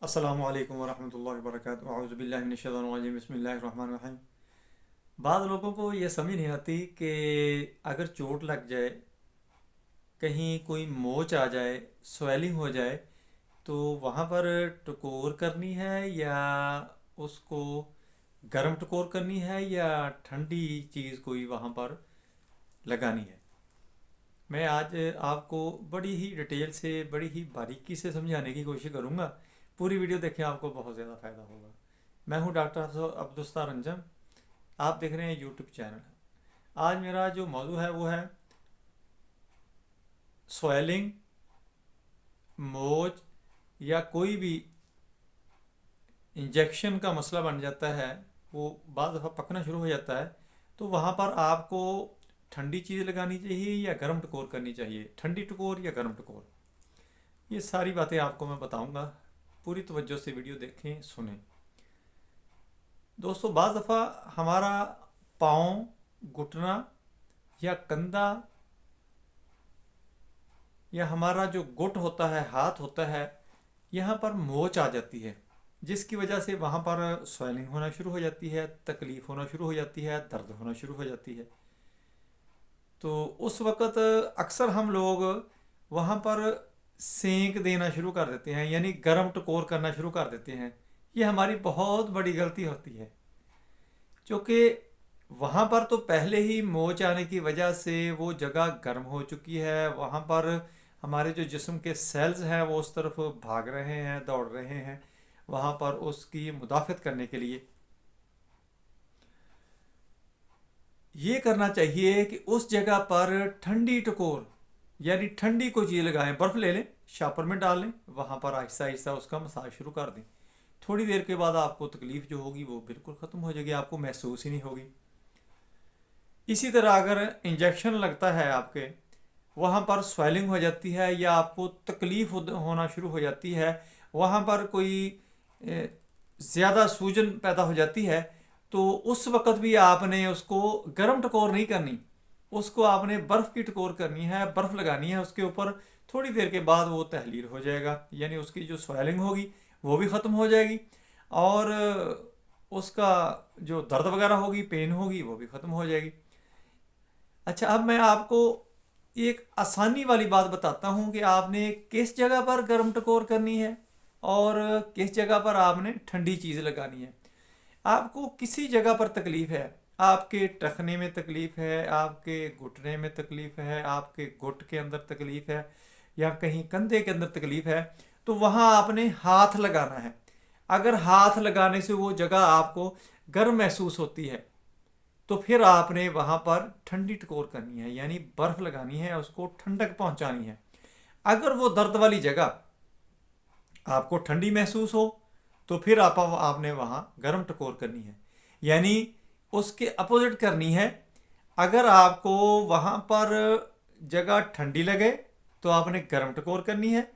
अस्सलामु अलैकुम वरहमतुल्लाहि वबरकातुहू अऊज़ु बिल्लाहि मिनश शैतानिर रजीम बिस्मिल्लाहिर रहमानिर रहीम। बाद लोगों को ये समझ नहीं आती कि अगर चोट लग जाए, कहीं कोई मोच आ जाए, स्वेलिंग हो जाए, तो वहाँ पर टकोर करनी है या उसको गर्म टकोर करनी है या ठंडी चीज़ कोई वहाँ पर लगानी है। मैं आज आपको बड़ी ही डिटेल से, बड़ी ही बारीकी से समझाने की कोशिश करूँगा। पूरी वीडियो देखें, आपको बहुत ज़्यादा फ़ायदा होगा। मैं हूँ डॉक्टर अब्दुस्तार अंजम। आप देख रहे हैं यूट्यूब चैनल। आज मेरा जो मौजू है वो है स्वेलिंग, मोच या कोई भी इंजेक्शन का मसला बन जाता है, वो बाद दफ़ा पकना शुरू हो जाता है, तो वहाँ पर आपको ठंडी चीज़ लगानी चाहिए या गर्म टकोर करनी चाहिए, ठंडी टकोर या गर्म टकोर। ये सारी बातें आपको मैं बताऊंगा। पूरी तवज्जो से वीडियो देखें, सुनें। दोस्तों, बाज़ दफ़ा हमारा पाँव, घुटना या कंधा या हमारा जो गुट होता है, हाथ होता है, यहाँ पर मोच आ जाती है, जिसकी वजह से वहाँ पर स्वेलिंग होना शुरू हो जाती है, तकलीफ़ होना शुरू हो जाती है, दर्द होना शुरू हो जाती है। तो उस वक़्त अक्सर हम लोग वहाँ पर सेंक देना शुरू कर देते हैं, यानी गर्म टकोर करना शुरू कर देते हैं। ये हमारी बहुत बड़ी गलती होती है, क्योंकि वहाँ पर तो पहले ही मोच आने की वजह से वो जगह गर्म हो चुकी है। वहाँ पर हमारे जो जिस्म के सेल्स हैं वो उस तरफ भाग रहे हैं, दौड़ रहे हैं, वहाँ पर उसकी मुदाफ़त करने के लिए। ये करना चाहिए कि उस जगह पर ठंडी टकोर, यानी ठंडी कोई चीज़ लगाएं, बर्फ़ ले लें, शापर में डाल लें, वहाँ पर आहिस्ता आहिस्ता उसका मसाज शुरू कर दें। थोड़ी देर के बाद आपको तकलीफ़ जो होगी वो बिल्कुल ख़त्म हो जाएगी, आपको महसूस ही नहीं होगी। इसी तरह अगर इंजेक्शन लगता है आपके, वहाँ पर स्वेलिंग हो जाती है या आपको तकलीफ़ होना शुरू हो जाती है, वहाँ पर कोई ज़्यादा सूजन पैदा हो जाती है, तो उस वक़्त भी आपने उसको गर्म टकोर नहीं करनी, उसको आपने बर्फ़ की टकोर करनी है, बर्फ़ लगानी है उसके ऊपर। थोड़ी देर के बाद वो तहलील हो जाएगा, यानी उसकी जो स्वेलिंग होगी वो भी ख़त्म हो जाएगी, और उसका जो दर्द वगैरह होगी, पेन होगी, वो भी ख़त्म हो जाएगी। अच्छा, अब मैं आपको एक आसानी वाली बात बताता हूँ कि आपने किस जगह पर गर्म टकोर करनी है और किस जगह पर आपने ठंडी चीज़ लगानी है। आपको किसी जगह पर तकलीफ़ है, आपके टखने में तकलीफ़ है, आपके घुटने में तकलीफ़ है, आपके घुट के अंदर तकलीफ़ है, या कहीं कंधे के अंदर तकलीफ़ है, तो वहाँ आपने हाथ लगाना है। अगर हाथ लगाने से वो जगह आपको गर्म महसूस होती है, तो फिर आपने वहाँ पर ठंडी टकोर करनी है, यानी बर्फ़ लगानी है, उसको ठंडक पहुँचानी है। अगर वो दर्द वाली जगह आपको ठंडी महसूस हो, तो फिर आपने वहाँ गर्म टकोर करनी है, यानी उसके अपोजिट करनी है। अगर आपको वहाँ पर जगह ठंडी लगे तो आपने गर्म टकोर करनी है,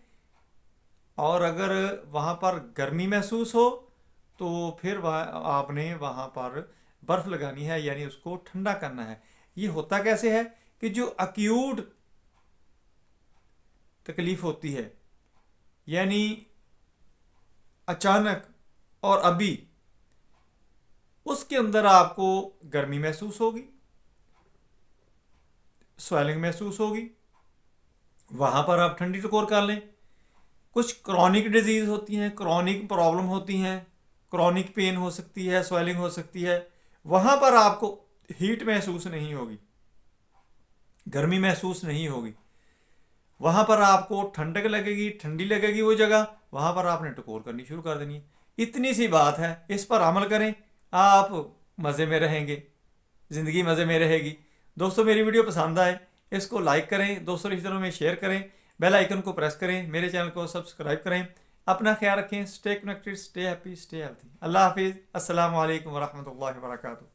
और अगर वहाँ पर गर्मी महसूस हो तो फिर आपने वहाँ पर बर्फ़ लगानी है, यानी उसको ठंडा करना है। ये होता कैसे है कि जो अक्यूट तकलीफ़ होती है, यानी अचानक और अभी, उसके अंदर आपको गर्मी महसूस होगी, स्वेलिंग महसूस होगी, वहाँ पर आप ठंडी टकोर कर लें। कुछ क्रॉनिक डिजीज़ होती हैं, क्रॉनिक प्रॉब्लम होती हैं, क्रॉनिक पेन हो सकती है, स्वेलिंग हो सकती है, वहाँ पर आपको हीट महसूस नहीं होगी, गर्मी महसूस नहीं होगी, वहाँ पर आपको ठंडक लगेगी, ठंडी लगेगी वो जगह, वहाँ पर आपने टकोर करनी शुरू कर देनी है। इतनी सी बात है, इस पर अमल करें, आप मज़े में रहेंगे, ज़िंदगी मज़े में रहेगी। दोस्तों, मेरी वीडियो पसंद आए इसको लाइक करें, दोस्तों रिश्तेदारों में शेयर करें, बेल आइकन को प्रेस करें, मेरे चैनल को सब्सक्राइब करें। अपना ख्याल रखें, stay connected, stay happy, stay healthy. अल्लाह हाफिज़। अस्सलामु अलैकुम वरहमतुल्लाहि वबरकातुहू।